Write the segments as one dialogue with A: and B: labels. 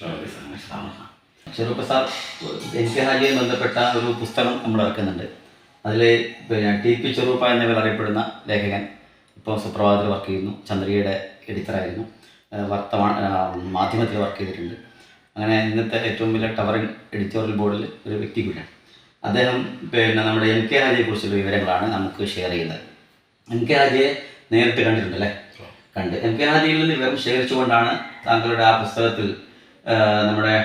A: ചെറുപ്പ sir NK ഹാജിയുമായി ബന്ധപ്പെട്ട ഒരു പുസ്തകം നമ്മൾ ഇറക്കുന്നുണ്ട്. അതിൽ പിന്നെ TP ചെറുപ്പ എന്നിവർ അറിയപ്പെടുന്ന ലേഖകൻ ഇപ്പോൾ സുപ്രഭാതത്തിൽ വർക്ക് ചെയ്യുന്നു, ചന്ദ്രികയുടെ എഡിറ്ററായിരുന്നു, മാധ്യമത്തിൽ വർക്ക് ചെയ്തിട്ടുണ്ട്. അങ്ങനെ ഇന്നത്തെ ഏറ്റവും വലിയ ടവറിംഗ് എഡിറ്റോറിയൽ ബോർഡിൽ ഒരു വ്യക്തി കൂടിയാണ് അദ്ദേഹം. പിന്നെ നമ്മുടെ NK ഹാജിയെ കുറിച്ചുള്ള വിവരങ്ങളാണ് നമുക്ക് ഷെയർ ചെയ്യുന്നത്. NK ഹാജിയെ നേരിട്ട് കണ്ടിട്ടുണ്ടല്ലേ? കണ്ട് NK ഹാജിയിൽ നിന്ന് വിവരം ശേഖരിച്ചുകൊണ്ടാണ് താങ്കളുടെ ആ പുസ്തകത്തിൽ നമ്മുടെ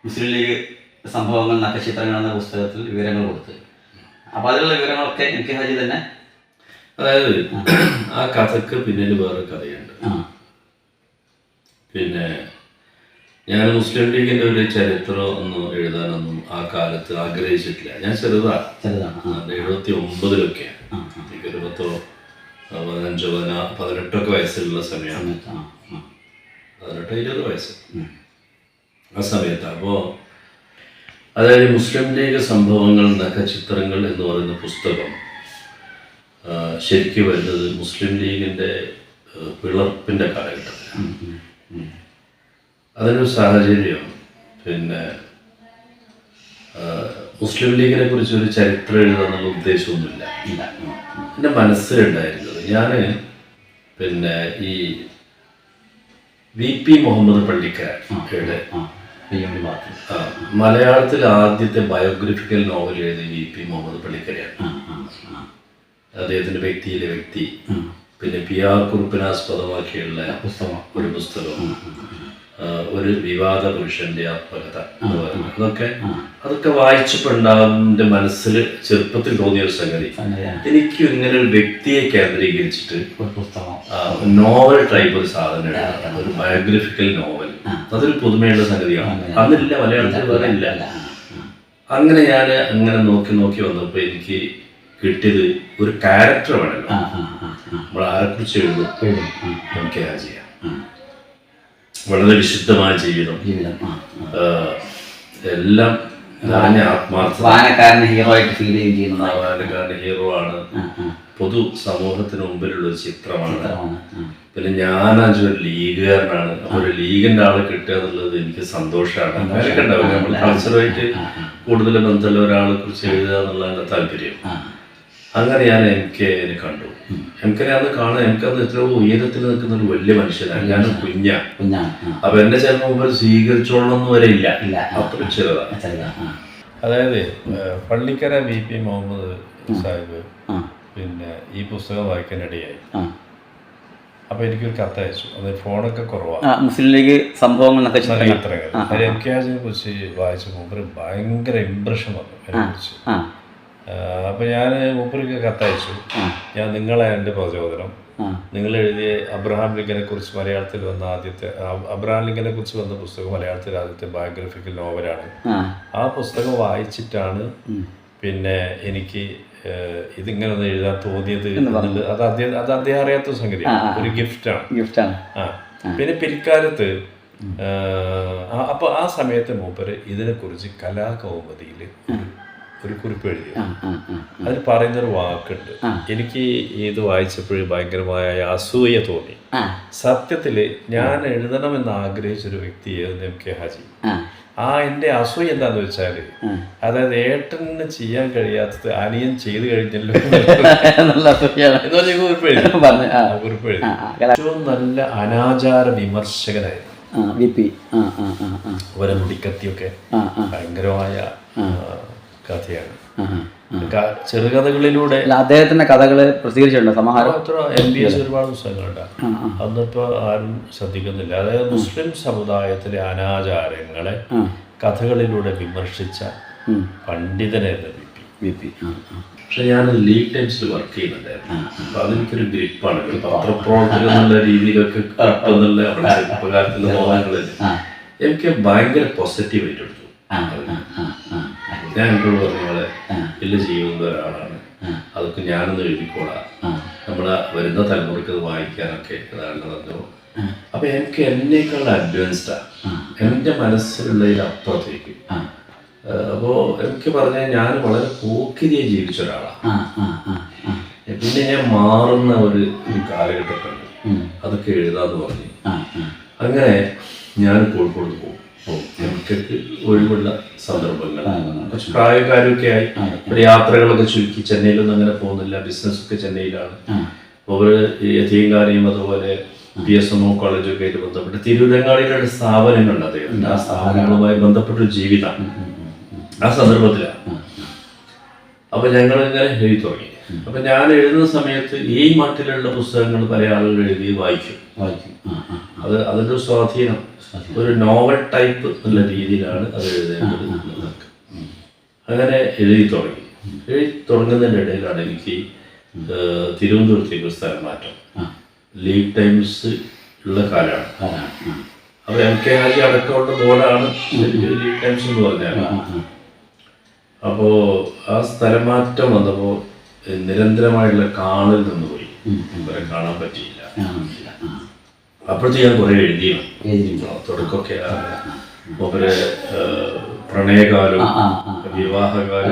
A: മുസ്ലിം ലീഗ് സംഭവങ്ങൾ നഖചിത്രങ്ങൾ എന്ന പുസ്തകത്തിൽ വിവരങ്ങൾ കൊടുത്തത്. അപ്പോൾ അതിലുള്ള വിവരങ്ങളൊക്കെ NK ഹാജി തന്നെ.
B: അതായത് ആ കഥക്ക് പിന്നിൽ വേറെ കഥയുണ്ട്. പിന്നെ ഞാൻ മുസ്ലിം ലീഗിന്റെ ഒരു ചരിത്രം ഒന്നും എഴുതാനൊന്നും ആ കാലത്ത് ആഗ്രഹിച്ചിട്ടില്ല. ഞാൻ ചെറുതാണ് 79-ലൊക്കെയാണ്. എനിക്ക് ഒരു 18 വയസ്സുള്ള സമയമാണ്. 18-20 വയസ്സ് ആ സമയത്ത്. അപ്പോൾ അതായത് മുസ്ലിം ലീഗ് സംഭവങ്ങൾ നഖചിത്രങ്ങൾ എന്ന് പറയുന്ന പുസ്തകം ശരിക്കും വരുന്നത് മുസ്ലിം ലീഗിൻ്റെ പിളർപ്പിൻ്റെ കാലഘട്ടത്തിലാണ്. അതിനൊരു സാഹചര്യം പിന്നെ മുസ്ലിം ലീഗിനെ കുറിച്ച് ഒരു ചരിത്രം എഴുതാന്നുള്ള ഉദ്ദേശമൊന്നുമില്ല എൻ്റെ മനസ്സിലുണ്ടായിരുന്നത്. ഞാൻ പിന്നെ ഈ VP മുഹമ്മദ് പള്ളിക്കരയുടെ മലയാളത്തിൽ ആദ്യത്തെ ബയോഗ്രഫിക്കൽ നോവൽ എഴുതിയ VP മുഹമ്മദ് പള്ളിക്കരയാണ്. അദ്ദേഹത്തിൻ്റെ വ്യക്തിയിലെ വ്യക്തി, പിന്നെ PR കുറുപ്പിനെ ആസ്പദമാക്കിയുള്ള ഒരു പുസ്തകം, ഒരു വിവാദ പുരുഷന്റെ ആത്മകഥ എന്ന് പറയുന്നത്, അതൊക്കെ വായിച്ചപ്പോൾ എൻ്റെ മനസ്സിൽ ചെറുപ്പത്തിൽ തോന്നിയ ഒരു സംഗതി, എനിക്ക് ഇങ്ങനെ ഒരു വ്യക്തിയെ കേന്ദ്രീകരിച്ചിട്ട് നോവൽ ടൈപ്പ് ഒരു സാധനം, ഒരു ബയോഗ്രഫിക്കൽ നോവൽ, അതൊരു പുതുമയുള്ള സംഗതിയാണ്. അതില്ല, മലയാളത്തിൽ വേറെ ഇല്ല. അങ്ങനെ ഞാൻ അങ്ങനെ നോക്കി വന്നപ്പോൾ എനിക്ക് കിട്ടിയത് ഒരു ക്യാരക്ടർ വേണമല്ലോ. നമ്മൾ ആരെക്കുറിച്ച് എഴുതും? NK ഹാജിയ. വളരെ വിശുദ്ധമായ ജീവിതം, എല്ലാം നിറഞ്ഞ ആത്മാർത്ഥത.
A: വായനക്കാരൻ ഹീറോ ആയിട്ട് ഫീൽ ചെയ്യുന്ന
B: വായനക്കാരൻ ഹീറോ ആണ്. പൊതു സമൂഹത്തിന് മുമ്പിലുള്ള ഒരു ചിത്രമാണ്. പിന്നെ ഞാനൊരു ലീഗുകാരനാണ്. അപ്പോൾ ഒരു ലീഗിന്റെ ആളെ കിട്ടുക എന്നുള്ളത് എനിക്ക് സന്തോഷമാണ്. അങ്ങനെയൊക്കെ ഉണ്ടാവില്ല, നമ്മൾ കൾച്ചറുമായിട്ട് കൂടുതൽ ബന്ധമുള്ള ഒരാളെ കുറിച്ച് എഴുതുക എന്നുള്ളതാണ് താല്പര്യം. അങ്ങനെ ഞാൻ NKനെ കണ്ടു. NKനെ അന്ന് കാണാൻ എനിക്കന്ന് എത്രയോ ഉയരത്തിൽ നിൽക്കുന്ന ഒരു വലിയ മനുഷ്യനാണ്. ഞാൻ കുഞ്ഞാ. അപ്പൊ എന്നെ ചിലപ്പോൾ മുമ്പ് സ്വീകരിച്ചോളണമെന്ന് വരെ ഇല്ല, അത്ര ചെറുതാണ്. അതായത് പള്ളിക്കര VP മുഹമ്മദ് സാഹിബ് പിന്നെ ഈ പുസ്തകം വായിക്കാനിടയായി. അപ്പൊ എനിക്കൊരു കത്ത് അയച്ചു. അത് ഫോണൊക്കെ കുറവാണ്.
A: മുസ്ലിം ലീഗ് സംഭവങ്ങൾ
B: NK ഹാജിനെ കുറിച്ച് വായിച്ച മുമ്പ് ഭയങ്കര ഇംപ്രഷൻ വന്നു അതിനെ കുറിച്ച്. അപ്പൊ ഞാൻ മൂപ്പർക്ക് കത്തയച്ചു. ഞാൻ നിങ്ങളെ എൻ്റെ പ്രചോദനം, നിങ്ങൾ എഴുതിയ അബ്രഹാം ലിങ്കനെ കുറിച്ച് മലയാളത്തിൽ വന്ന ആദ്യത്തെ അബ്രഹാം ലിങ്കനെ കുറിച്ച് വന്ന പുസ്തകം മലയാളത്തിൽ ആദ്യത്തെ ബയോഗ്രഫിക്കൽ നോവലാണ്. ആ പുസ്തകം വായിച്ചിട്ടാണ് പിന്നെ എനിക്ക് ഇതിങ്ങനെ ഒന്ന് എഴുതാൻ തോന്നിയത് എന്നുള്ളത്. അത് അദ്ദേഹം അറിയാത്ത സംഗതിയാണ്, ഒരു ഗിഫ്റ്റാണ്. പിന്നെ പിൽക്കാലത്ത് അപ്പൊ ആ സമയത്ത് മൂപ്പര് ഇതിനെക്കുറിച്ച് കലാകൗമുദിയിൽ ഒരു കുറിപ്പ് എഴുതി. അതിൽ പറയുന്നൊരു വാക്കുണ്ട്, എനിക്ക് ഇത് വായിച്ചപ്പോൾ ഭയങ്കരമായ അസൂയ തോന്നി. സത്യത്തിൽ ഞാൻ എഴുതണമെന്ന് ആഗ്രഹിച്ചൊരു വ്യക്തിയായിരുന്നു NK ഹാജി. എൻ്റെ അസൂയ എന്താന്ന് വെച്ചാൽ, അതായത് ഏട്ടന് ചെയ്യാൻ കഴിയാത്തത് അനിയൻ ചെയ്തു കഴിഞ്ഞല്ലോ കുറിപ്പ് എഴുതി. ഏറ്റവും നല്ല അനാചാര വിമർശകനായിരുന്നു അവരെ മുടിക്കത്തിയൊക്കെ ഭയങ്കരമായ കഥയാണ്. ചെറുകഥകളിലൂടെ
A: അദ്ദേഹത്തിന്റെ കഥകൾ പ്രസിദ്ധീകരിച്ചിട്ടുണ്ടോ? സമാഹാരം
B: MBS ഒരുപാട് പുസ്തകങ്ങളുണ്ട്. അന്നിപ്പോ ആരും ശ്രദ്ധിക്കുന്നില്ല. അതായത് മുസ്ലിം സമുദായത്തിലെ അനാചാരങ്ങളെ കഥകളിലൂടെ വിമർശിച്ച പണ്ഡിതനായിരുന്നു VP. പക്ഷെ ഞാൻ ലീഗ് ടൈംസിൽ വർക്ക് ചെയ്യുന്നുണ്ടായിരുന്നു. അപ്പൊ അതെനിക്കൊരു ഗ്രിപ്പാണ്. പത്രപ്രവർത്തകർ എന്നുള്ള രീതിയിലൊക്കെ ചെറുപ്പകാലത്തുള്ള മോഹങ്ങളിൽ എനിക്ക് ഭയങ്കര പോസിറ്റീവായിട്ട് എടുത്തു. ഞാൻ എന്നോട് പറഞ്ഞ വലിയ ജീവിതം ഒരാളാണ്, അതൊക്കെ ഞാനൊന്ന് എഴുതിക്കോളാം, നമ്മളെ വരുന്ന തലമുറയ്ക്ക് അത് വായിക്കാനൊക്കെ നല്ലതല്ലോ. അപ്പൊ എനിക്ക് എന്നേക്കാൾ അഡ്വാൻസ്ഡാണ് എൻ്റെ മനസ്സിലുള്ളതിനപ്പുറത്തേക്ക്. അപ്പോൾ എനിക്ക് പറഞ്ഞാൽ ഞാൻ വളരെ പോക്കിരിയെ ജീവിച്ച ഒരാളാണ്. പിന്നെ ഞാൻ മാറുന്ന ഒരു കാലഘട്ടമൊക്കെ ഉണ്ട്, അതൊക്കെ എഴുതാന്ന് പറഞ്ഞു. അങ്ങനെ ഞാൻ കോഴിക്കോട് പോകും. മക്കൾക്ക് ഒഴിവുള്ള സന്ദർഭങ്ങൾ കുറച്ച് പ്രായക്കാരൊക്കെ ആയി ഒരു യാത്രകളൊക്കെ ചുരുക്കി ചെന്നൈയിലൊന്നും അങ്ങനെ പോകുന്നില്ല, ബിസിനസ്സൊക്കെ ചെന്നൈയിലാണ്. അവർ യതീംഖാനയും അതുപോലെ PSMO കോളേജൊക്കെ ആയിട്ട് ബന്ധപ്പെട്ട് തിരൂരങ്ങാടിയിലുള്ള സ്ഥാപനങ്ങളുണ്ട് അദ്ദേഹത്തിന്. ആ സ്ഥാപനങ്ങളുമായി ബന്ധപ്പെട്ടൊരു ജീവിതമാണ് ആ സന്ദർഭത്തിലാണ്. അപ്പൊ ഞങ്ങൾ ഇങ്ങനെ എഴുതി തുടങ്ങി. അപ്പൊ ഞാൻ എഴുതുന്ന സമയത്ത് ഈ മട്ടിലുള്ള പുസ്തകങ്ങൾ പല ആളുകൾ എഴുതി വായിക്കും. അതിൻ്റെ ഒരു സ്വാധീനം ഒരു നോവൽ ടൈപ്പ് എന്നുള്ള രീതിയിലാണ് അത് എഴുതേണ്ടത്. അങ്ങനെ എഴുതി തുടങ്ങുന്നതിൻ്റെ ഇടയിലാണ് എനിക്ക് തിരുവനന്തപുരത്തേക്ക് ഒരു സ്ഥലം മാറ്റം. ലീഗ് ടൈംസ് ഉള്ള കാലമാണ്. അപ്പോൾ MK ഹാജി അടക്കമുള്ള ബോർഡാണ് ലീഗ് ടൈംസ് എന്ന് പറഞ്ഞാൽ. അപ്പോൾ ആ സ്ഥലമാറ്റം വന്നപ്പോൾ നിരന്തരമായിട്ടുള്ള കാണൽ നിന്ന് പോയി, ഇവരെ കാണാൻ പറ്റിയില്ല. അപ്പോഴത്തേക്ക് ഞാൻ കുറേ എഴുതിയിരുന്നു. തുടക്കമൊക്കെ മൂപ്പര് പ്രണയകാലം, വിവാഹകാലം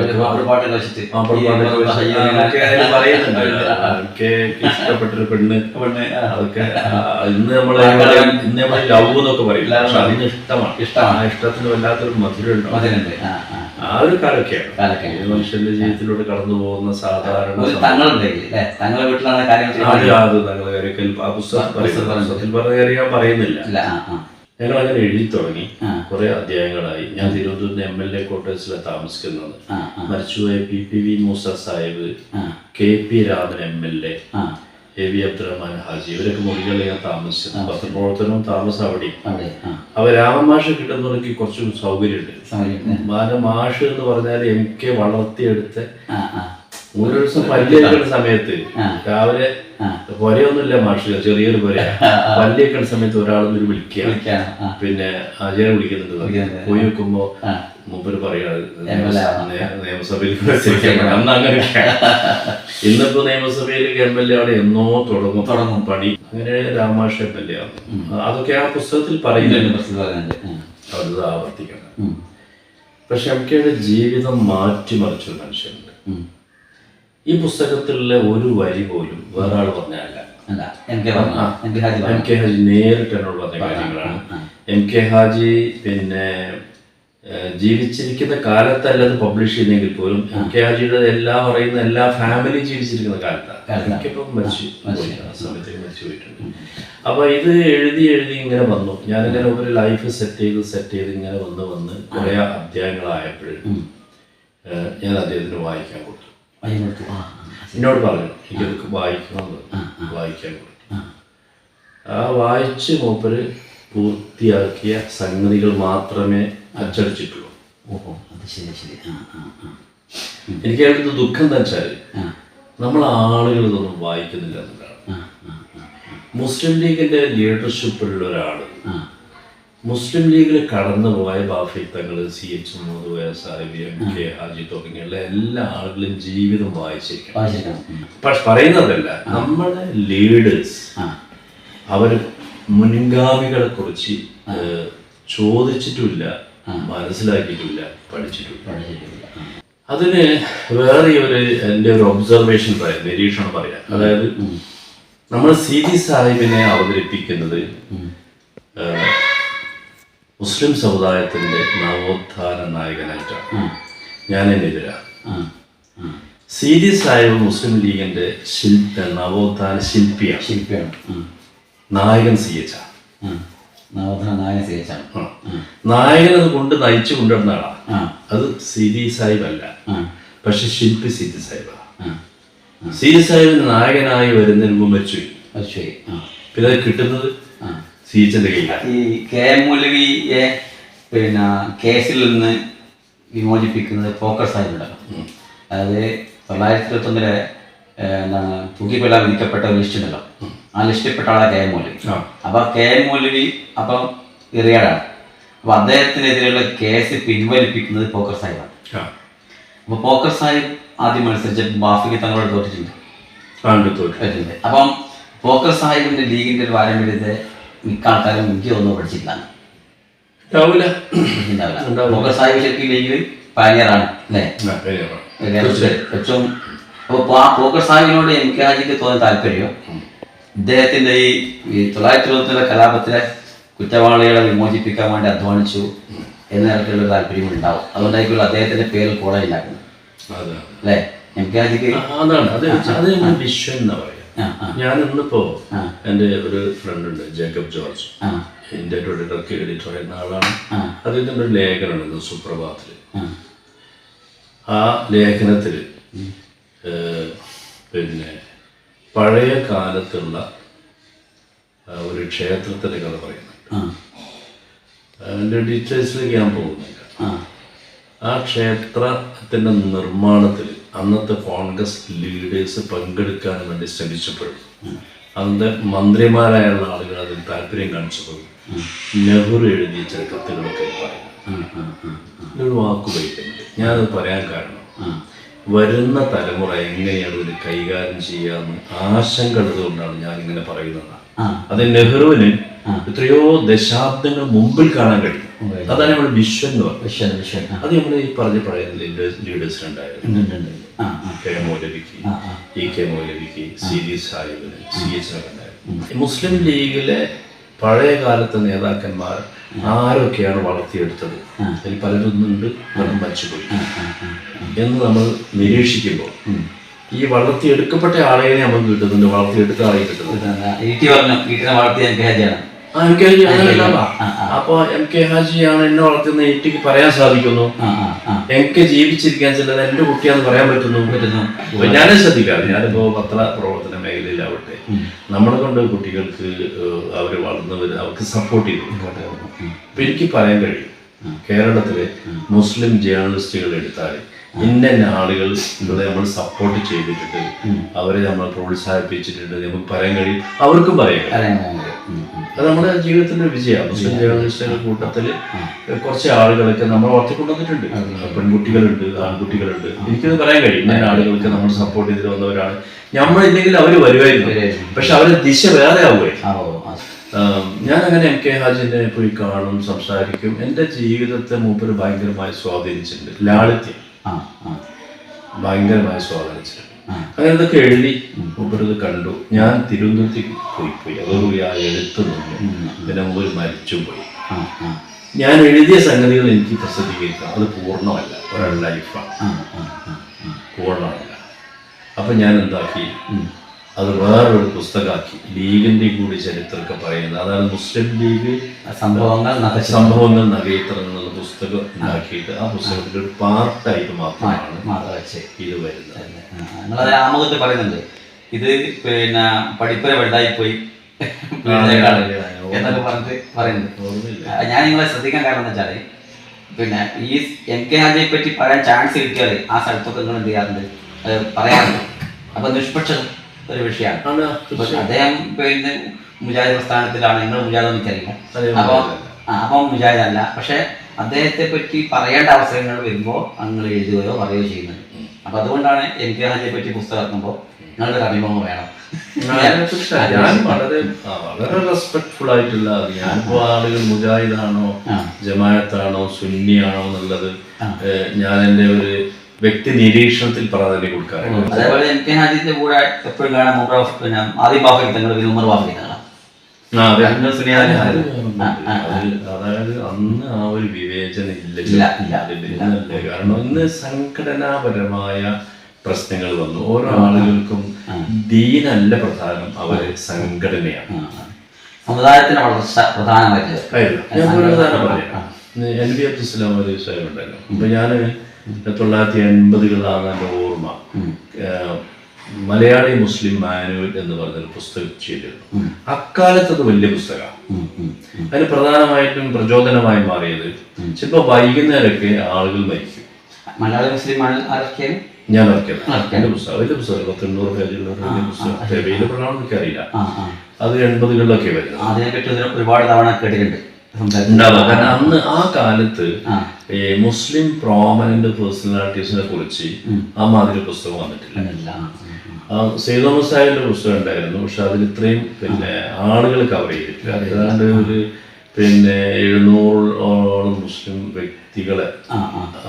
B: ഇഷ്ടപ്പെട്ടൊരു പെണ്ണ്, അതൊക്കെ ഇന്ന് നമ്മളെ ലവ് എന്നൊക്കെ പറയും. പക്ഷെ അതിന് ഇഷ്ടമാണ്. ആ ഇഷ്ടത്തിന് വല്ലാത്തൊരു മധുരം ഉണ്ട്. ആ ഒരു കാലൊക്കെയാണ് മനുഷ്യന്റെ ജീവിതത്തിലൂടെ കടന്നു പോകുന്ന സാധാരണ പുസ്തകത്തിൽ പറഞ്ഞ കാര്യം ഞാൻ പറയുന്നില്ല. ഞങ്ങൾ അങ്ങനെ എഴുതി തുടങ്ങി. കുറെ അധ്യായങ്ങളായി. ഞാൻ തിരുവനന്തപുരത്ത് MLA ക്വാർട്ടേഴ്സിലാണ് താമസിക്കുന്നത്. മരിച്ചുപോയ PPV Musa Sahib, KP Raman MLA, AV Abdurahman Haji, ഇവരൊക്കെ മുറികളിൽ ഞാൻ താമസിച്ചത്. പത്രപ്രവർത്തനവും താമസം അവിടെ. അപ്പൊ രാമൻ മാഷ് കിട്ടുന്നവർക്ക് കുറച്ചും സൗകര്യമുണ്ട്. മാഷ് എന്ന് പറഞ്ഞാൽ MK വളർത്തിയെടുത്ത ഒരു ദിവസം പല്ലിയേക്കുന്ന സമയത്ത് രാവിലെ പൊരയൊന്നുമില്ല മാഷ്, ചെറിയൊരു പൊര. പല്ലിയേക്കുന്ന സമയത്ത് ഒരാളൊന്നൊരു വിളിക്കുക, പിന്നെ ആചാര്യ വിളിക്കുന്നുണ്ട്. പോയി വെക്കുമ്പോ മൂപ്പര് പറയാണ് നിയമസഭയിൽ അന്ന് അങ്ങനെ. ഇന്നിപ്പോ നിയമസഭയിൽ MLA ആണ് എന്നോ തുടങ്ങും പണി. അങ്ങനെ രാമാഷ MLA ആണ്. അതൊക്കെ ആ പുസ്തകത്തിൽ പറയുന്നുണ്ട്, അത് ആവർത്തിക്കണം. പക്ഷെ MKയുടെ ജീവിതം മാറ്റിമറിച്ചൊരു മനുഷ്യനുണ്ട്. ഈ പുസ്തകത്തിലുള്ള ഒരു വരി പോലും വേറെ ആൾ പറഞ്ഞല്ല. MK ഹാജി നേരിട്ട് എന്നോട് പറഞ്ഞ കാര്യങ്ങളാണ്. MK ഹാജി പിന്നെ ജീവിച്ചിരിക്കുന്ന കാലത്തല്ലത് പബ്ലിഷ് ചെയ്യുന്നെങ്കിൽ പോലും MK ഹാജിയുടെ എല്ലാ ഫാമിലി ജീവിച്ചിരിക്കുന്ന കാലത്താണ്. എനിക്കിപ്പം മരിച്ചു പോയിട്ടുണ്ട്. അപ്പൊ ഇത് എഴുതി ഇങ്ങനെ വന്നു. ഞാനിങ്ങനെ ഒരു ലൈഫ് സെറ്റ് ചെയ്ത് ഇങ്ങനെ വന്ന് കുറെ അധ്യായങ്ങളായപ്പോഴും ഞാൻ അദ്ദേഹത്തിന് വായിക്കാൻ കൊടുത്തു. എന്നോട് പറഞ്ഞു എനിക്കതൊക്കെ വായിക്കാൻ കൊടുത്തു. ആ വായിച്ച് മൂപ്പര് പൂർത്തിയാക്കിയ സംഗതികൾ മാത്രമേ അച്ചടിച്ചിട്ടുള്ളൂ. എനിക്ക് അടുത്ത് ദുഃഖം എന്താ വെച്ചാൽ നമ്മൾ ആളുകൾ ഇതൊന്നും വായിക്കുന്നില്ല എന്നുള്ളതാണ്. മുസ്ലിം ലീഗിന്റെ ലീഡർഷിപ്പിലുള്ള ഒരാള്, മുസ്ലിം ലീഗിൽ കടന്നുപോയ ബാഫിത്തങ്ങൾ, CH മുഹമ്മദ് സാഹിബ്, MK ഹാജി തുടങ്ങിയുള്ള എല്ലാ ആളുകളും ജീവിതം വായിച്ചിരിക്കണം. പക്ഷെ പറയുന്നതല്ല, നമ്മുടെ ലീഡേഴ്സ് അവർ മുൻഗാമികളെ കുറിച്ച് ചോദിച്ചിട്ടില്ല, മനസ്സിലാക്കിയിട്ടില്ല, പഠിച്ചിട്ടില്ല. അതിന് വേറെ എൻ്റെ ഒരു ഒബ്സർവേഷൻ പറയാം, നിരീക്ഷണം പറയാം. അതായത് നമ്മൾ CG സാഹിബിനെ അവതരിപ്പിക്കുന്നത് മുസ്ലിം സമുദായത്തിന്റെ നവോത്ഥാന നായകനായിട്ടാണ്. ഞാൻ എന്നെതിരാണ്. CG സാഹിബ് മുസ്ലിം ലീഗിന്റെ നവോത്ഥാന ശില്പിയാണ്. നായകൻ CH ആണ്. നായകൻ അത് കൊണ്ട് നയിച്ചു കൊണ്ടിരുന്ന ആളാണ്. അത് CG സാഹിബ് അല്ല, പക്ഷെ ശില്പി CG സാഹിബാണ്. CG സാഹിബിന് നായകനായി വരുന്നതിന് മുമ്പ് മരിച്ചുപോയി. പിന്നെ അത് കിട്ടുന്നത് CHന്റെ കയ്യിലാണ്.
A: ഈ KM മൗലവിയെ പിന്നെ കേസിൽ നിന്ന് വിമോചിപ്പിക്കുന്നത് പോക്കർ സാഹിബുണ്ടല്ലോ. അതായത് 921 എന്താണ് തൂക്കിക്കൊല്ലാൻ വിധിക്കപ്പെട്ട ഒരു ലിസ്റ്റ് ഉണ്ടല്ലോ. ആ ലിസ്റ്റിൽപ്പെട്ട ആളാണ് KM മൗലവി. അപ്പൊ KM മൗലവി അപ്പം ഇറിയാടാണ്. അപ്പൊ അദ്ദേഹത്തിനെതിരെയുള്ള കേസ് പിൻവലിപ്പിക്കുന്നത് പോക്കർ സാഹിബാണ്. അപ്പൊ പോക്കർ സാഹിബ് ആദ്യം മത്സരിച്ച ബാഫിക്ക് തങ്ങളോട് തോറ്റിട്ടുണ്ട്. അപ്പം പോക്കർ സാഹിബിന്റെ ലീഗിന്റെ ഒരു പാരമ്പര്യത്തെ മിക്ക ആൾക്കാരും എനിക്ക് ഒന്നും പഠിച്ചിട്ടില്ല. പോക്കർ സാഹിബ് ശരിക്കും ലീഗിൽ പയനിയറാണ് അല്ലേ? ഏറ്റവും അപ്പോൾ ആ പോക്കർ സാഹിബിനോട് MK ഹാജിക്ക് തോന്നിയ താല്പര്യം ഇദ്ദേഹത്തിന്റെ ഈ 920 കലാപത്തിലെ കുറ്റവാളികളെ വിമോചിപ്പിക്കാൻ വേണ്ടി അധ്വാനിച്ചു. എന്ന തരത്തിലുള്ള താല്പര്യം ഉണ്ടാവും. അതുകൊണ്ടായിരിക്കും അദ്ദേഹത്തിൻ്റെ പേര് കോളേജ് ഉണ്ടാക്കുന്നത് അല്ലേ? എം കെ ഹാജിക്ക്
B: അതാണ് അത് നമ്മൾ വിശ്വൻ എന്നാ പറയാം. ഞാൻ ഇന്നിപ്പോ എൻ്റെ ഒരു ഫ്രണ്ട് ഉണ്ട്, Jacob George, India today Turkey editor ആയിരുന്ന ആളാണ്. അദ്ദേഹത്തിൻ്റെ ഒരു ലേഖനമുണ്ട് സുപ്രഭാതത്തിൽ. ആ ലേഖനത്തിൽ പിന്നെ പഴയ കാലത്തുള്ള ഒരു ക്ഷേത്രത്തിൻ്റെ കഥ പറയുന്നുണ്ട്. അതിൻ്റെ ഡീറ്റെയിൽസിലേക്ക് ഞാൻ പോകുന്നില്ല. ആ ക്ഷേത്രത്തിൻ്റെ നിർമ്മാണത്തിൽ അന്നത്തെ കോൺഗ്രസ് ലീഡേഴ്സ് പങ്കെടുക്കാൻ വേണ്ടി ശ്രമിച്ചപ്പോഴും അന്നത്തെ മന്ത്രിമാരായുള്ള ആളുകൾ അതിൽ താല്പര്യം കാണിച്ചപ്പോഴും നെഹ്റു എഴുതിയ ചില കത്തുകളൊക്കെ പറയുന്നു. ഒരു വാക്കുപയോഗിക്കുന്നുണ്ട്. ഞാനത് പറയാൻ കാരണം വരുന്ന തലമുറ എങ്ങനെയാണ് ഇതിന് കൈകാര്യം ചെയ്യാമെന്ന് ആശങ്ക ഉള്ളതുകൊണ്ടാണ് ഞാനിങ്ങനെ പറയുന്നത്. അത് നെഹ്റുവിന് എത്രയോ ദശാബ്ദങ്ങൾ മുമ്പിൽ കാണാൻ കഴിയും. അതാണ് നമ്മൾ വിശ്വൻ എന്ന് പറയുന്നത്. അത് നമ്മൾ ഈ പറഞ്ഞ പഴയ ലീഡേഴ്സിനുണ്ടായിരുന്നു. കെ മൗലവിക്ക്, കെ മൗലവിക്ക്, സി സാഹിബിന്, CH ഉണ്ടായിരുന്നു. മുസ്ലിം ലീഗിലെ പഴയ കാലത്തെ നേതാക്കന്മാർ ആരൊക്കെയാണ് വളർത്തിയെടുത്തത്, അതിൽ പലരൊന്നുണ്ട്, പലരും മരിച്ചുപോയി എന്ന് നമ്മൾ നിരീക്ഷിക്കുമ്പോൾ ഈ വളർത്തിയെടുക്കപ്പെട്ട ആളുകളെ നമുക്ക് കിട്ടുന്നുണ്ട്, വളർത്തിയെടുത്ത ആളെ കിട്ടുന്നുണ്ട്. അപ്പൊ എം കെ ഹാജിയാണ് എന്നെ വളർത്തുന്ന എനിക്ക് പറയാൻ സാധിക്കുന്നു. എനിക്ക് ജീവിച്ചിരിക്കാൻ ചിലത് എന്റെ കുട്ടിയാന്ന് പറയാൻ പറ്റുന്നു. ഞാനേ ശ്രദ്ധിക്കാറ്. ഞാനിപ്പോ പത്ര പ്രവർത്തന മേഖലയിലാവട്ടെ, നമ്മളെ കൊണ്ട് കുട്ടികൾക്ക് അവർ വളർന്നവർ അവർക്ക് സപ്പോർട്ട് ചെയ്തു. അപ്പൊ എനിക്ക് പറയാൻ കഴിയും, കേരളത്തിലെ മുസ്ലിം ജേർണലിസ്റ്റുകൾ എടുത്താൽ ഇന്ന ആളുകൾ ഇവിടെ നമ്മൾ സപ്പോർട്ട് ചെയ്തിട്ടുണ്ട്, അവരെ നമ്മൾ പ്രോത്സാഹിപ്പിച്ചിട്ടുണ്ട് നമുക്ക് പറയാൻ കഴിയും, അവർക്കും പറയാൻ കഴിയും. അത് നമ്മുടെ ജീവിതത്തിന്റെ വിജയമാണ്. മുസ്ലിം ജേർണലിസ്റ്റുകളുടെ കൂട്ടത്തിൽ കുറച്ച് ആളുകളൊക്കെ നമ്മൾ വളർത്തിക്കൊണ്ടുവന്നിട്ടുണ്ട്. പെൺകുട്ടികളുണ്ട്, ആൺകുട്ടികളുണ്ട്. എനിക്കത് പറയാൻ കഴിയും. ഇന്ന ആളുകൾക്ക് നമ്മൾ സപ്പോർട്ട് ചെയ്തിട്ട് വന്നവരാണ്. നമ്മളില്ലെങ്കിൽ അവർ വരുമായിരുന്നു, പക്ഷെ അവരുടെ ദിശ വേറെ ആവുകയായിരുന്നു. ഞാൻ അങ്ങനെ എം കെ ഹാജിനെ പോയി കാണും, സംസാരിക്കും. എൻ്റെ ജീവിതത്തെ മൂപ്പര് ഭയങ്കരമായി സ്വാധീനിച്ചിട്ടുണ്ട്. ലാളിത്യം ഭയങ്കരമായി സ്വാധീനിച്ചിട്ടുണ്ട്. അങ്ങനെ ഇതൊക്കെ എഴുതി മൂപ്പരത് കണ്ടു. ഞാൻ തിരുവനന്തപുരത്തേക്ക് പോയി. അതോടുകൂടി ആ എഴുത്ത് നിന്നു. പിന്നെ മൂപ്പര് മരിച്ചു പോയി. ഞാൻ എഴുതിയ സംഗതികൾ എനിക്ക് പ്രസിദ്ധീകരിക്കാം. അത് പൂർണ്ണമല്ല, ഒരാളുടെ ലൈഫാണ്, പൂർണ്ണമല്ല. അപ്പം ഞാൻ എന്താക്കി, അത് വേറൊരു പുസ്തകമാക്കി. ലീഗിൻ്റെ കൂടി ചരിത്രമൊക്കെ പറയുന്നത്, അതാണ് മുസ്ലിം ലീഗ് സംഭവങ്ങൾ നഗേത്രങ്ങൾ എന്നുള്ള പുസ്തകം ഉണ്ടാക്കിയിട്ട് ആ പുസ്തകത്തിൻ്റെ ഒരു പാർട്ടായിട്ട് മാത്രമാണ് ഇത് വരുന്നത്.
A: ആമുഖത്തിൽ പറയുന്നുണ്ട്, ഇത് പിന്നെ പഠിപ്പുര വലുതായിപ്പോയി എന്നൊക്കെ പറഞ്ഞിട്ട് പറയുന്നുണ്ട്. ഞാൻ നിങ്ങളെ ശ്രദ്ധിക്കാൻ കാരണം എന്ന് വെച്ചാൽ, പിന്നെ ഈ എം കെ ഹാജിയെ പറ്റി പറയാൻ ചാൻസ് കിട്ടിയാൽ ആ സ്ഥലത്തൊക്കെ നിങ്ങൾ എന്ത് ചെയ്യാറുണ്ട്, പറയാറുണ്ട്. അപ്പൊ നിഷ്പക്ഷം ഒരു വിഷയമാണ്. അദ്ദേഹം പിന്നെ മുജാഹിദ് പ്രസ്ഥാനത്തിലാണ്, നിങ്ങൾ മുജാഹിദ് എനിക്കറിയില്ല. അപ്പം മുജാഹിദ് അല്ല, പക്ഷെ അദ്ദേഹത്തെ പറ്റി പറയേണ്ട അവസരങ്ങൾ വരുമ്പോൾ നിങ്ങൾ എഴുതുകയോ പറയുകയോ ചെയ്യുന്നത്. അപ്പൊ അതുകൊണ്ടാണ് എം കെ ഹാജിയെ പറ്റി പുസ്തകം ഇറക്കുമ്പോൾ നിങ്ങളുടെ ഒരു അഭിമുഖം വേണം.
B: ഞാൻ വളരെ റെസ്പെക്ട്ഫുൾ ആയിട്ടുള്ള, ഞാനിപ്പോ ആളുകൾ മുജാഹിദാണോ ജമാഅത്താണോ സുന്നിയാണോ എന്നുള്ളത് ഞാൻ എൻ്റെ ഒരു വ്യക്തി നിരീക്ഷണത്തിൽ പ്രാധാന്യം കൊടുക്കാറുണ്ട്.
A: അതേപോലെ എം കെ ഹാജിന്റെ കൂടെ എപ്പോഴും കാണാൻ ആദ്യം ബാഫി തങ്ങൾ, ഉമർ ബാഫി തങ്ങൾ.
B: അതായത് അന്ന് ആ ഒരു വിവേചനം ഇല്ല. കാരണം ഇന്ന് സംഘടനാപരമായ പ്രശ്നങ്ങൾ വന്നു. ഓരോ ആളുകൾക്കും ദീനല്ല പ്രധാനം, അവര് സംഘടനയാണ്.
A: സമുദായത്തിന് വളർച്ച പ്രധാനമായിട്ട്
B: ഞാൻ ഉദാഹരണം പറയാം. NV അബ്ദുൽ സലാം അലൈഹി സ്വലം ഉണ്ടല്ലോ. അപ്പൊ ഞാന് 1980-കളിലാണ് എൻ്റെ ഓർമ്മ. മലയാളി മുസ്ലിം മാനുവൽ എന്ന് പറഞ്ഞൊരു പുസ്തകം ചെയ്തിരുന്നു. അക്കാലത്ത് അത് വലിയ പുസ്തകമാണ്. അതിന് പ്രധാനമായിട്ടും പ്രചോദനമായി മാറിയത്, ചിലപ്പോൾ വൈകുന്നേരമൊക്കെ ആളുകൾ മരിക്കും.
A: മലയാളി മുസ്ലിം
B: ഞാൻ ഇറക്കിയത് എൻ്റെ പുസ്തകം, വലിയ പുസ്തകം, 90 പേജുള്ള വലിയ പുസ്തകം. അവൈലബിൾ ആണെന്ന് എനിക്കറിയില്ല. അത് 80-കളിലൊക്കെ വരുന്നത്.
A: അതിനെപ്പറ്റി ഒരുപാട് തവണ കേട്ടിട്ടുണ്ട്.
B: കാരണം അന്ന് ആ കാലത്ത് മുസ്ലിം പ്രോമനന്റ് പേഴ്സണാലിറ്റീസിനെ കുറിച്ച് ആ മാതിരി പുസ്തകം വന്നിട്ടില്ല. സെയ്ദ് മുഹമ്മദ് സാഹിബിന്റെ പുസ്തകം ഉണ്ടായിരുന്നു, പക്ഷെ അതിൽ ഇത്രയും പിന്നെ ആളുകൾ കവർ ചെയ്തിട്ടില്ല. ഏതാണ്ട് ഒരു 700ഓളം മുസ്ലിം വ്യക്തികളെ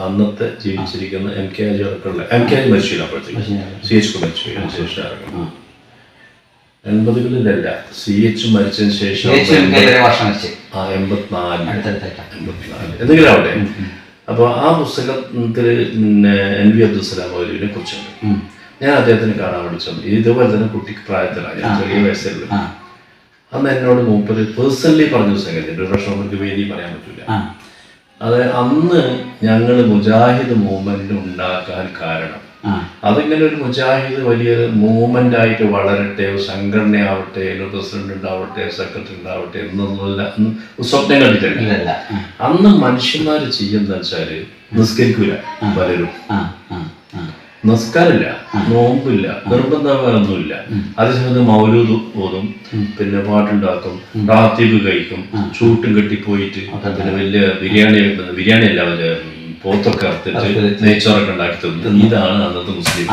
B: അന്നത്തെ ജീവിച്ചിരിക്കുന്ന എം കെ ഹാജി അടക്കമുള്ള, എം കെ ഹാജി മരിച്ചില്ല, അപ്പോഴത്തേക്ക് CH മരിച്ചു ശേഷം 80കളിലല്ല, CH മരിച്ചതിന് ശേഷം
A: വർഷം വെച്ച്
B: 84 എന്തെങ്കിലും ആവട്ടെ. അപ്പോൾ ആ പുസ്തകത്തിൽ പിന്നെ NV അബ്ദുൽസലാം മൗലവിനെ കുറിച്ചുണ്ട്. ഞാൻ അദ്ദേഹത്തിന് കാണാൻ വിളിച്ചു. ഇതുപോലെ തന്നെ കുട്ടിക്ക് പ്രായത്തിലാണ്, ഞാൻ ചെറിയ വയസ്സുള്ള. അന്ന് എന്നോട് മൂപ്പര് പേഴ്സണലി പറഞ്ഞ സംഗതി, ഒരു പ്രശ്നം നമുക്ക് വേദി പറയാൻ പറ്റില്ല. അത് അന്ന് ഞങ്ങൾ മുജാഹിദ് മൂവ്മെന്റ് ഉണ്ടാക്കാൻ കാരണം, അതിങ്ങനെ ഒരു മുജാഹിദ് വലിയൊരു മൂവ്മെന്റ് ആയിട്ട് വളരട്ടെ, ഒരു സംഘടനയാവട്ടെ, ഒരു പ്രസിഡന്റ് ഉണ്ടാവട്ടെ, സെക്രട്ടറി ഉണ്ടാവട്ടെ എന്നൊന്നുമില്ല, സ്വപ്നം കണ്ടിട്ടില്ല. അന്ന് മനുഷ്യന്മാർ ചെയ്യുന്ന വെച്ചാല് നിസ്കരിക്കൂല, പലരും നിസ്കാരമില്ല, നോമ്പില്ല, നിർബന്ധമൊന്നുമില്ല. അതേസമയത്ത് മൗലൂദ് ഓതും, പിന്നെ പാട്ടുണ്ടാക്കും, റാത്തീബ് കഴിക്കും, ചൂട്ടും കെട്ടിപ്പോയിട്ട് പിന്നെ വലിയ ബിരിയാണി അല്ല, അവര് പോത്തൊക്കെ അറുത്തിട്ട് നെയ്ച്ചോറൊക്കെ ഉണ്ടാക്കി തന്നു. ഇതാണ് അന്നത്തെ മുസ്ലിം.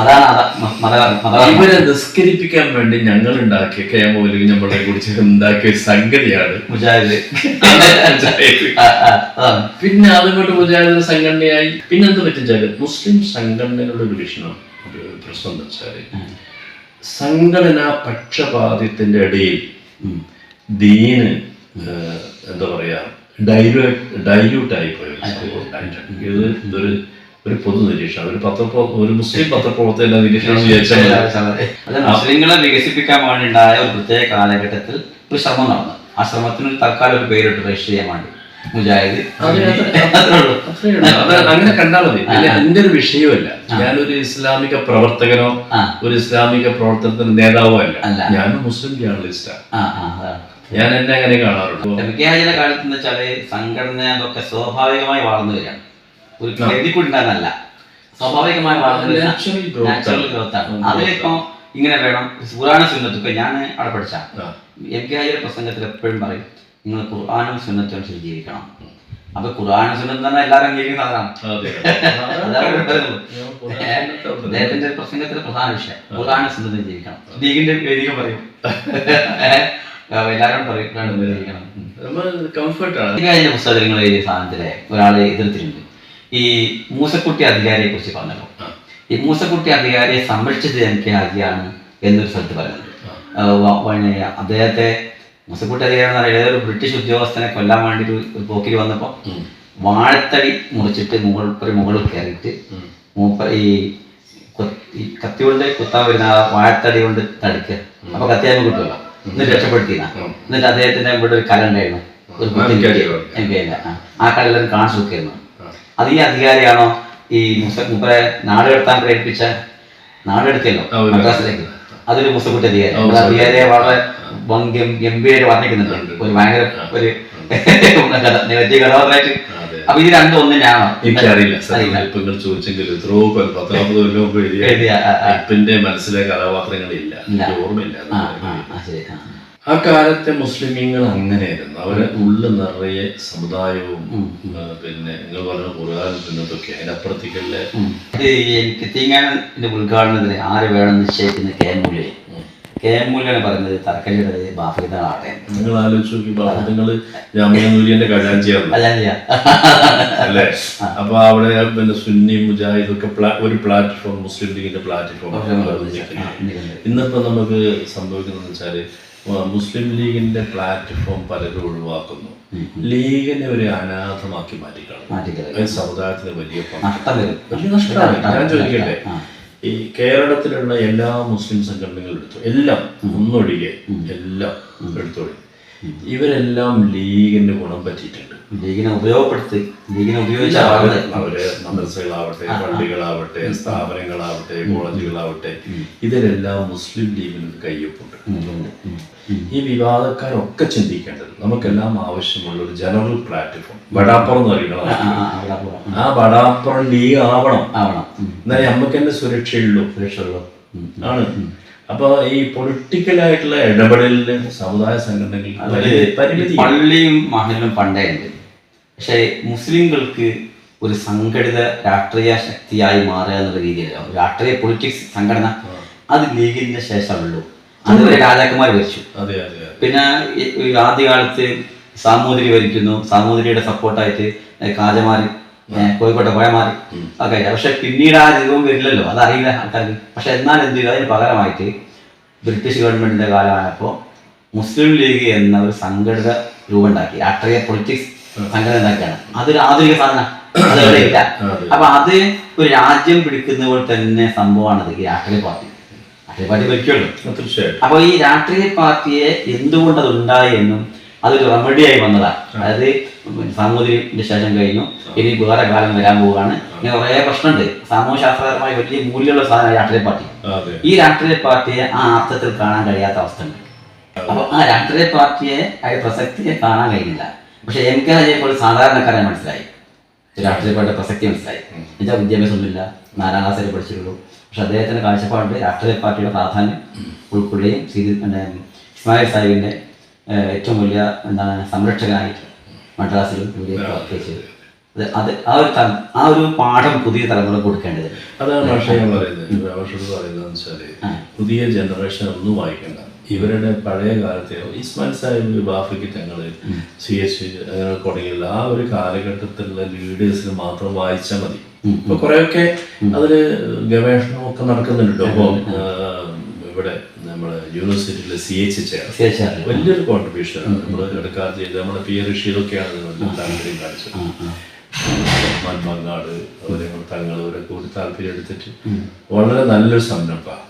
B: ഇവരെ നിസ്കരിപ്പിക്കാൻ വേണ്ടി ഞങ്ങൾ ഉണ്ടാക്കിയ കേമോലും നമ്മളെ കുറിച്ച് ഉണ്ടാക്കിയ സംഗതിയാണ് മുജാഹിദ്. പിന്നെ അതുകൊണ്ട് മുജാഹിദ് സംഘടനയായി. പിന്നെ എന്ത് പറ്റിച്ചാല് മുസ്ലിം സംഘടനകളുടെ ഒരു പ്രശ്നം എന്താ വെച്ചാല്, സംഘടനാ പക്ഷപാതിത്വത്തിന്റെ ഇടയിൽ ദീന് എന്താ പറയാ ഡൈല്യൂട്ടായി പോയ ഇത് ഒരു പൊതു നിരീക്ഷണം, ഒരു മുസ്ലിം പത്രപ്രവർത്തകരുടെ നിരീക്ഷണം വിചാരിച്ചാൽ
A: മുസ്ലിങ്ങളെ വികസിപ്പിക്കാൻ വേണ്ടിണ്ടായ ഒരു പ്രത്യേക കാലഘട്ടത്തിൽ ഒരു ശ്രമം നടന്നു. ആ ശ്രമത്തിന് തൽക്കാലം ഒരു പേരിട്ട് രജിസ്റ്റർ ചെയ്യാൻ വേണ്ടി മുജാഹിദ്.
B: അങ്ങനെ കണ്ടാൽ മതി. എന്റെ ഒരു വിഷയമല്ല, ഞാനൊരു ഇസ്ലാമിക പ്രവർത്തകനോ ഒരു ഇസ്ലാമിക പ്രവർത്തനത്തിന്റെ നേതാവോ അല്ല, ഞാനൊരു മുസ്ലിം ജേർണലിസ്റ്റാണ്. ഞാൻ എന്നെ അങ്ങനെ കാണാറുള്ളൂ.
A: എംകെഹാജിയുടെ കാലത്ത് എന്ന് വെച്ചാല് സംഘടന അതൊക്കെ സ്വാഭാവികമായി വളർന്നു വരികയാണ്, ഒരു കരുതിക്കൊണ്ടാകുന്നല്ല, സ്വാഭാവികമായി വളർന്നു നാച്ചുറൽ ഗ്രോത്ത് ആണ്. അതിലിപ്പോ ഇങ്ങനെ വേണം. ഖുർആനും സുന്നത്തും ഇപ്പൊ ഞാൻ അവിടെ പഠിച്ച എംകെഹാജിയുടെ പ്രസംഗത്തിൽ എപ്പോഴും പറയും, നിങ്ങൾ ഖുർആനും സുന്നത്തും അനുസരിച്ച് ജീവിക്കണം. അപ്പൊ ഖുർആനും സുന്നത്തും തന്നെ എല്ലാവരും അംഗീകരിക്കുന്ന സാധനമാണ്. അദ്ദേഹത്തിന്റെ പ്രസംഗത്തിലെ പ്രധാന വിഷയം ഖുർആനും സുന്നത്തും ജീവിക്കണം. ലീഗിന്റെ വേദിക പറയും, എല്ലാവരും പറയും പുസ്തകത്തിൽ നിങ്ങൾ എഴുതിയ സാധനത്തിലെ ഒരാളെ എതിർത്തിട്ടുണ്ട്. ഈ മൂസക്കുട്ടി അധികാരിയെ കുറിച്ച് പറഞ്ഞല്ലോ. ഈ മൂസക്കുട്ടി അധികാരിയെ സംരക്ഷിച്ചത് എംകെഹാജിയാണ് എന്നൊരു സ്ഥലത്ത് പറയുന്നുണ്ട്. അദ്ദേഹത്തെ മൂസക്കുട്ടി അധികാരി എന്ന് പറയുന്നത് ഏതൊരു ബ്രിട്ടീഷ് ഉദ്യോഗസ്ഥനെ കൊല്ലാൻ വേണ്ടിയിട്ട് ഒരു പോക്കിൽ വന്നപ്പോൾ വാഴത്തടി മുറിച്ചിട്ട് മുകളിൽ കയറിയിട്ട് ഈ കത്തി കൊണ്ട് കുത്താൻ വരുന്ന ആ വാഴത്തടി കൊണ്ട് തടുക്കുക. അപ്പൊ കത്തിയാൽ കിട്ടുമല്ലോ. എന്നിട്ട് രക്ഷപ്പെടുത്തിയ. എന്നിട്ട് അദ്ദേഹത്തിന്റെ ഇവിടെ ഒരു കല ഉണ്ടായിരുന്നു, ഒരു എംകെയില്ല. ആ കലെല്ലാം കാണിച്ചു കൊടുക്കായിരുന്നു. അത് ഈ അധികാരിയാണോ ഈ മൂപ്പരെ നാട് കടത്താൻ പ്രേരിപ്പിച്ച? നാടെടുത്തല്ലോ മദ്രാസിലേക്ക്. അതൊരു മൂസക്കുട്ടി അധികാരി. അധികാരിയെ വളരെ ഗംഭീര വർണ്ണിക്കുന്നുണ്ട്, ഒരു ഭയങ്കര ഒരു നെഗറ്റീവ് കഥാപാത്രമായിട്ട്. അപ്പൊ ഇത് രണ്ടും ഒന്നിനാണോ
B: എനിക്കറിയില്ല. ചോദിച്ചെങ്കിൽ എത്രയോ 10-40 കൊല്ലം ഇപ്പിന്റെ മനസ്സിലെ കഥാപാത്രങ്ങളില്ല, ഓർമ്മയില്ല. ആ കാലത്തെ മുസ്ലിമീങ്ങൾ അങ്ങനെയായിരുന്നു. അവരെ ഉള്ളു നിറയെ സമുദായവും പിന്നെ നിങ്ങൾ പറഞ്ഞ ഖുർആൻ പിന്നതൊക്കെ അതിനപ്പുറത്തേക്കല്ലേ.
A: തീങ്ങാനിന്റെ ഉദ്ഘാടനത്തിന് ആര് വേണം നിശ്ചയിക്കുന്ന കെ എം മൂല്യാണ് പറയുന്നത് തർക്കലിയുടെ ബാഫികളാട്ടെ.
B: നിങ്ങൾ ആലോചിച്ച് നോക്കി, ബാഫികള് ജാമ്യന്റെ ഖജാൻജിയാണ് അല്ലേ? അപ്പൊ അവിടെ പിന്നെ സുന്നി മുജാഹിദ് ഒക്കെ ഒരു പ്ലാറ്റ്ഫോം, മുസ്ലിം ലീഗിന്റെ പ്ലാറ്റ്ഫോം. ഇന്നിപ്പോ നമുക്ക് സംഭവിക്കുന്നത് വെച്ചാല് മുസ്ലിം ലീഗിന്റെ പ്ലാറ്റ്ഫോം പലരും ഒഴിവാക്കുന്നു, ലീഗിനെ ഒരു അനാഥമാക്കി മാറ്റിക്കളയും. സമുദായത്തിന് വലിയ നഷ്ടമാണ്. ഞാൻ ചോദിക്കട്ടെ, ഈ കേരളത്തിലുള്ള എല്ലാ മുസ്ലിം സംഘടനകളും എടുത്തു, എല്ലാം ഒന്നൊഴികെ എല്ലാം എടുത്തോളി, ഇവരെല്ലാം ലീഗിന്റെ ഗുണം പറ്റിയിട്ടുണ്ട്.
A: ലീഗിനെ ഉപയോഗപ്പെടുത്തി, ലീഗിനെ ഉപയോഗിച്ച
B: അവര് മദ്രസകളാവട്ടെ, പള്ളികളാവട്ടെ, സ്ഥാപനങ്ങളാവട്ടെ, കോളേജുകളാവട്ടെ, ഇതിലെല്ലാം മുസ്ലിം ലീഗിന് കയ്യൊപ്പുണ്ട്. ഈ വിവാദക്കാരൊക്കെ ചിന്തിക്കേണ്ടത് നമുക്കെല്ലാം ആവശ്യമുള്ള ഒരു ജനറൽ പ്ലാറ്റ്ഫോം, ബടാപ്പുറം എന്ന് പറയുന്നത്, ആ ബടാപ്പുറം ലീഗ് ആവണം. എന്നാലേ നമുക്ക് തന്നെ സുരക്ഷയുള്ളൂ ആണ്. അപ്പൊ ഈ പൊളിറ്റിക്കലായിട്ടുള്ള ഇടപെടലിന് സമുദായ സംഘടനകൾ
A: പള്ളിയും മഹലും പണ്ടേ ഉണ്ട്. പക്ഷെ മുസ്ലിങ്ങൾക്ക് ഒരു സംഘടിത രാഷ്ട്രീയ ശക്തിയായി മാറുക എന്നുള്ള രീതിയിലോ രാഷ്ട്രീയ പൊളിറ്റിക്സ് സംഘടന അത് ലീഗിന്റെ ശേഷമുള്ളൂ. അതുവരെ രാജാക്കന്മാർ ഭരിച്ചു. പിന്നെ ആദ്യകാലത്ത് സാമൂതിരി ഭരിക്കുന്നു, സാമൂതിരിയുടെ സപ്പോർട്ടായിട്ട് കാജമാര്, കോഴിക്കോട്ടെ പോയമാര് ഒക്കെ. പക്ഷെ പിന്നീട് ആ രൂപം വരില്ലല്ലോ, അതറിയില്ല ആൾക്കാർക്ക്. പക്ഷെ എന്നാൽ എന്ത് ചെയ്തു, അതിന് പകരമായിട്ട് ബ്രിട്ടീഷ് ഗവൺമെൻറ്റിൻ്റെ കാലമായപ്പോൾ മുസ്ലിം ലീഗ് എന്ന ഒരു സംഘടന രൂപം ഉണ്ടാക്കി, രാഷ്ട്രീയ പൊളിറ്റിക്സ് സംഘടന ഉണ്ടാക്കിയാണ്. അതൊരു ആധുനിക സാധനം, അതവിടെ ഇല്ല. അപ്പൊ അത് ഒരു രാജ്യം പിടിക്കുന്ന പോലെ തന്നെ സംഭവമാണത് ഈ രാഷ്ട്രീയ പാർട്ടി. രാഷ്ട്രീയ പാർട്ടി ഭരിക്കുമല്ലോ. അപ്പൊ ഈ രാഷ്ട്രീയ പാർട്ടിയെ എന്തുകൊണ്ട് അത് ഉണ്ടായി എന്നും അതൊരു റെമഡിയായി വന്നതാണ്. അതായത് സാമൂതിരിന്റെ ശേഷം കഴിഞ്ഞു, ഇനി വേറെ കാലം വരാൻ പോവുകയാണ്. ഇങ്ങനെ കുറേ പ്രശ്നമുണ്ട്. സാമൂഹ്യശാസ്ത്രപരമായി വലിയ മൂല്യമുള്ള സാധനമാണ് രാഷ്ട്രീയ പാർട്ടി. ഈ രാഷ്ട്രീയ പാർട്ടിയെ ആ അർത്ഥത്തിൽ കാണാൻ കഴിയാത്ത അവസ്ഥ ഉണ്ട്. അപ്പൊ ആ രാഷ്ട്രീയ പാർട്ടിയെ അതിന്റെ പ്രസക്തിയെ കാണാൻ കഴിയുന്നില്ല. പക്ഷെ MK രാജയെ പോലെ സാധാരണക്കാരെ മനസ്സിലായി, രാഷ്ട്രീയ പാർട്ടിയുടെ പ്രസക്തി മനസ്സിലായി. എന്നുവെച്ചാൽ വിദ്യാഭ്യാസം ഒന്നുമില്ല, 4ാം ക്ലാസ്സിൽ പഠിച്ചിട്ടുള്ളൂ. പക്ഷെ അദ്ദേഹത്തിന്റെ കാഴ്ചപ്പാട് രാഷ്ട്രീയ പാർട്ടിയുടെ പ്രാധാന്യം ഉൾക്കൊള്ളുകയും ഇസ്മായിൽ സാഹിബിന്റെ ഏറ്റവും വലിയ സംരക്ഷകനായിട്ട് മദ്രാസിലും ഇവിടെയൊക്കെ ചെയ്തു. അത് ആ ഒരു പാഠം പുതിയ തലമുറ കൊടുക്കേണ്ടത്.
B: അതാണ് ഭാഷകൾ പറയുന്നത്. പുതിയ ജനറേഷൻ ഒന്നും വായിക്കണ്ട. ഇവരുടെ പഴയ കാലത്തെ ഇസ്മായിൽ സാഹിബ്, ബാഫക്കി തങ്ങള്, CH അങ്ങനെ തുടങ്ങിയുള്ള ആ ഒരു കാലഘട്ടത്തിലുള്ള ലീഡേഴ്സിന് മാത്രം വായിച്ചാൽ മതി. ഇപ്പൊ കുറെയൊക്കെ അതില് ഗവേഷണമൊക്കെ നടക്കുന്നുണ്ട്. അപ്പോൾ ഇവിടെ നമ്മുടെ യൂണിവേഴ്സിറ്റിയിലെ CH ചെയർ വലിയൊരു കോൺട്രിബ്യൂഷൻ ആണ് നമ്മൾ എടുക്കാൻ ചെയ്ത്. നമ്മുടെ പി ഋഷിയിലൊക്കെയാണ് താല്പര്യം കാണിച്ചത്. മൺമങ്ങാട് അവരെ തങ്ങൾ ഇവരൊക്കെ കൂടി താല്പര്യം എടുത്തിട്ട് വളരെ നല്ലൊരു സംരംഭമാണ്.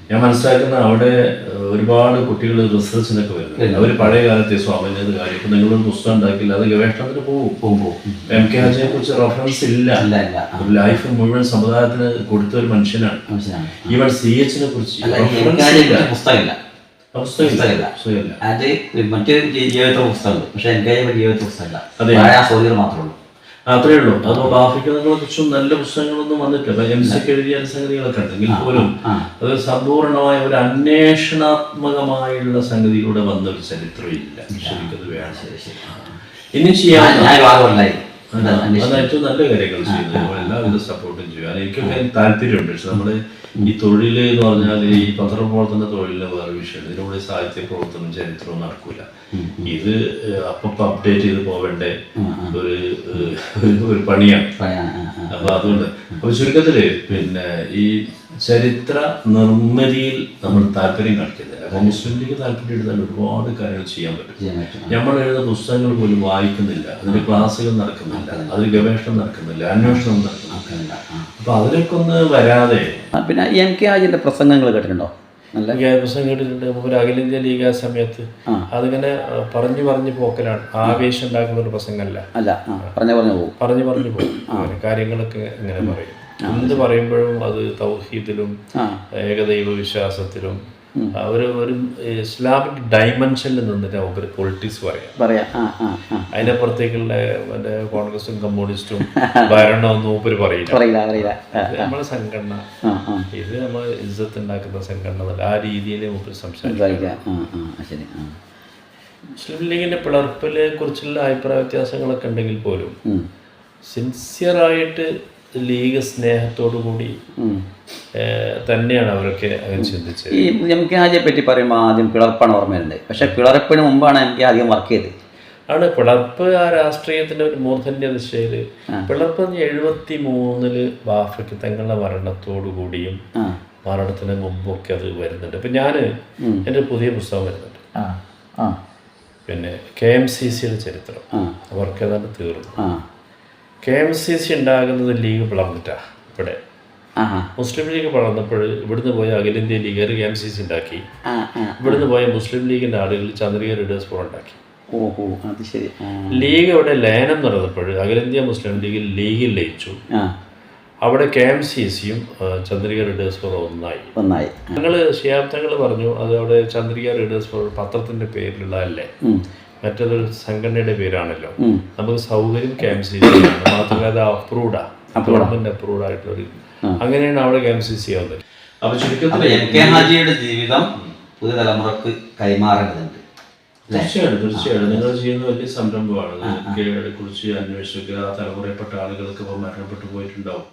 B: ഞാൻ മനസ്സിലാക്കുന്ന അവിടെ ഒരുപാട് കുട്ടികൾ റിസർച്ചിനൊക്കെ വരുന്നത്. അവർ പഴയ കാലത്തെ സ്വാമിന്റെ കാര്യം ഇപ്പൊ നിങ്ങളൊരു പുസ്തകം ഉണ്ടാക്കില്ല, അത് ഗവേഷണത്തിന് പോകും. MK രാജയെ കുറിച്ച് റെഫറൻസ് ഇല്ല. ലൈഫ് മുഴുവൻ സമുദായത്തിന് കൊടുത്ത ഒരു മനുഷ്യനാണ്. ഈവൻ CH കുറിച്ച്
A: പുസ്തകമില്ല. അത് മറ്റൊരു ജീവിതത്തെ പുസ്തകമുണ്ട്, പക്ഷെ MK ജീവിതത്തെ പുസ്തകമില്ല. മാത്രമേ ഉള്ളൂ.
B: അത്രേ ഉള്ളൂ. അതോ ബാഫിക്കുകളെ കുറിച്ചും നല്ല പുസ്തകങ്ങളൊന്നും വന്നിട്ടില്ല. MC എഴുതിയ സംഗതികളൊക്കെ ഉണ്ടെങ്കിൽ പോലും അത് സമ്പൂർണമായ ഒരു അന്വേഷണാത്മകമായുള്ള സംഗതിയിലൂടെ വന്ന ഒരു ചരിത്രം ഇല്ല. ശരിക്കത് വേണം. ഇനി ചെയ്യാൻ അത് ഏറ്റവും നല്ല കാര്യങ്ങൾ ചെയ്യുന്നത് എല്ലാവിധ സപ്പോർട്ടും ചെയ്യാൻ എനിക്കൊക്കെ താല്പര്യമുണ്ട്. പക്ഷെ നമ്മള് ഈ തൊഴിൽ എന്ന് പറഞ്ഞാൽ ഈ പത്രപ്രവർത്തന തൊഴിലിന് വേറെ വിഷയമുണ്ട്. ഇതിലൂടെ സാഹിത്യ പ്രവർത്തനം ചരിത്രവും നടക്കൂല. ഇത് അപ്പൊ അപ്ഡേറ്റ് ചെയ്ത് പോവേണ്ട ഒരു പണിയാണ്. അപ്പൊ അതുകൊണ്ട് അപ്പൊ ചുരുക്കത്തില് പിന്നെ ഈ ചരിത്ര നിർമ്മിതിയിൽ നമ്മൾ താല്പര്യം കാണിക്കുന്നില്ല. അപ്പൊ മുസ്ലിം ലീഗ് താല്പര്യം എടുത്താൽ ഒരുപാട് കാര്യങ്ങൾ ചെയ്യാൻ പറ്റും. നമ്മൾ എഴുതുന്ന പുസ്തകങ്ങൾ പോലും വായിക്കുന്നില്ല, അതിന്റെ ക്ലാസ്സുകൾ നടക്കുന്നില്ല, അതിൽ ഗവേഷണം നടക്കുന്നില്ല, അന്വേഷണം നടക്കുന്നില്ല. അപ്പൊ അതിലൊക്കെ ഒന്ന് വരാതെ.
A: പിന്നെ MK രാജന്റെ പ്രസംഗങ്ങൾ കേട്ടിട്ടുണ്ടോ?
B: നല്ല പ്രസംഗം കേട്ടിട്ടുണ്ട്. ഒരു അഖിലേന്ത്യാ ലീഗ് ആ സമയത്ത് അതിങ്ങനെ പറഞ്ഞു പോക്കലാണ്. ആവേശം ഉണ്ടാക്കുന്ന ഒരു പ്രസംഗമല്ല. പറഞ്ഞു പോകും. കാര്യങ്ങളൊക്കെ ഇങ്ങനെ പറയും. എന്ത് പറയുമ്പോഴും അത് തൗഹീദിലും ഏകദൈവ വിശ്വാസത്തിലും ഒരു ഇസ്ലാമിക് ഡയമെൻഷനിൽ നിന്നിട്ട് നമുക്ക് പൊളിറ്റിക്സ് പറയാം. അതിനപ്പുറത്തേക്കുള്ള മറ്റേ കോൺഗ്രസും കമ്മ്യൂണിസ്റ്റും ഭരണമൊന്നും മൂപ്പര് പറയില്ല. നമ്മളെ സംഘടന ഇത് നമ്മൾ ഇജ്ജത്ത് ഉണ്ടാക്കുന്ന സംഘടന ആ രീതിയിൽ മൂപ്പര് സംസാരിക്കാം. മുസ്ലിം ലീഗിന്റെ പിളർപ്പിനെ കുറിച്ചുള്ള അഭിപ്രായ വ്യത്യാസങ്ങളൊക്കെ ഉണ്ടെങ്കിൽ പോലും സിൻസിയറായിട്ട് ലീഗ് സ്നേഹത്തോടു കൂടി തന്നെയാണ് അവരൊക്കെ അങ്ങനെ ചിന്തിച്ചത്.
A: ഈ MK രാജയെ പറ്റി പറയുമ്പോൾ ആദ്യം പിളർപ്പാണ് ഓർമ്മ വരുന്നത്. പക്ഷെ പിളർപ്പിന് മുമ്പാണ് MK അധികം വർക്ക് ചെയ്തത്.
B: ആണ് പിളർപ്പ് ആ രാഷ്ട്രീയത്തിന്റെ ഒരു മൂർധന്യ ദിശയിൽ പിളർപ്പ് 73 ബാഫക്കി തങ്ങളുടെ മരണത്തോടു കൂടിയും മരണത്തിന് മുമ്പൊക്കെ അത് വരുന്നുണ്ട്. ഇപ്പം ഞാൻ എൻ്റെ പുതിയ പുസ്തകം വരുന്നുണ്ട്, പിന്നെ KMCCയുടെ ചരിത്രം. അവർക്ക് ഏതാണ്ട് തീർന്നു. KMCC ഉണ്ടാകുന്നത് ലീഗ് പിളർന്നിട്ടാണ്. ഇവിടെ മുസ്ലിം ലീഗ് വളർന്നപ്പോൾ ഇവിടുന്ന് പോയ അഖിലേന്ത്യാ ലീഗുകാർ KMCC ഉണ്ടാക്കി. ഇവിടുന്ന് പോയ മുസ്ലിം ലീഗിന്റെ ആളുകൾ ചന്ദ്രിക റീഡേഴ്സ് ഫോറം ഉണ്ടാക്കി. ലീഗ് ഇവിടെ ലയനം നടന്നപ്പോൾ അഖിലേന്ത്യാ മുസ്ലിം ലീഗിൽ ലയിച്ചു. അവിടെ KMCCയും ചന്ദ്രിക റീഡേഴ്സ് ഫോറം ഒന്നായി. ഞങ്ങൾ ശിഹാബ്ദങ്ങൾ പറഞ്ഞു അത് അവിടെ ചന്ദ്രിക റീഡേഴ്സ് ഫോറം പത്രത്തിന്റെ പേരിലുള്ള അല്ലേ, മറ്റൊരു സംഘടനയുടെ പേരാണല്ലോ. നമുക്ക് സൗകര്യം KMCC ആണ്. മാത്രമല്ല അത് ഗവൺമെന്റ് അപ്രൂവ്ഡ് ആയിട്ടുള്ളൊരു അങ്ങനെയാണ് അവിടെ KMCC ആവുന്നത്.
A: അപ്പൊ ചുരുക്കത്തിൽ MK ഹാജിയുടെ ജീവിതം പുതിയ തലമുറക്ക് കൈമാറേണ്ടതുണ്ട്.
B: തീർച്ചയായിട്ടും നിങ്ങൾ ചെയ്യുന്ന വലിയ സംരംഭമാണ്. MK യെ കുറിച്ച് അന്വേഷിക്കുക. ആ തലമുറയിൽപ്പെട്ട ആളുകൾക്ക് ഇപ്പോൾ മരണപ്പെട്ടു പോയിട്ടുണ്ടാവും.